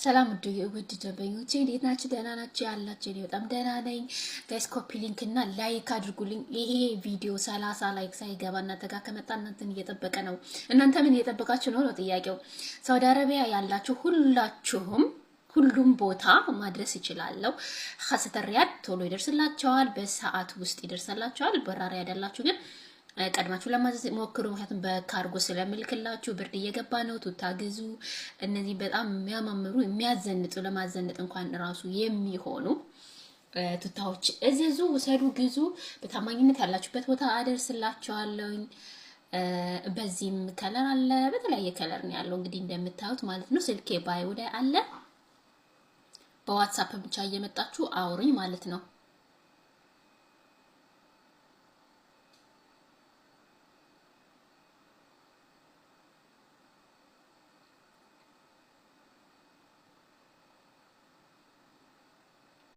ሰላም ውድ ደንበኞቼ እንዴት ናችሁ? ደህና ናችሁ? ያላችሁ እኔ በጣም ደህና ነኝ። ጋይስ ኮፒ ሊንክ እና ላይክ አድርጉልኝ። ይሄ ቪዲዮ 30 ላይክ ሳይገባ እናንተ ጋር ከመጣ እናንተን እየጠበቀ ነው። እናንተ ምን እየጠበቃችሁ ነው ጥያቄው። ሳውዲ አረቢያ ያላችሁ ሁሉም ቦታ ማድረስ ይችላልው። ኻሰተ ሪያድ ቶሎ ይደርስላችኋል፣ በሰዓት ውስጥ ይደርስላችኋል። በራሪ ያደላችሁ ግን ቀድማችሁ ለማዘዝ ሞክሩ። ምክንያቱም በካርጎ ስለምልክላችሁ ብርድ እየገባ ነው። ቱታ ግዙ። እነዚህ በጣም የሚያማምሩ የሚያዘንጡ ለማዘነጥ እንኳን ራሱ የሚሆኑ ቱታዎች እዘዙ፣ ውሰዱ፣ ግዙ። በታማኝነት ያላችሁበት ቦታ አደርስላችኋለሁኝ። በዚህም ከለር አለ፣ በተለያየ ከለር ነው ያለው እንግዲህ እንደምታዩት ማለት ነው። ስልኬ ባዮ ላይ አለ። በዋትስአፕ ብቻ እየመጣችሁ አውሩኝ ማለት ነው።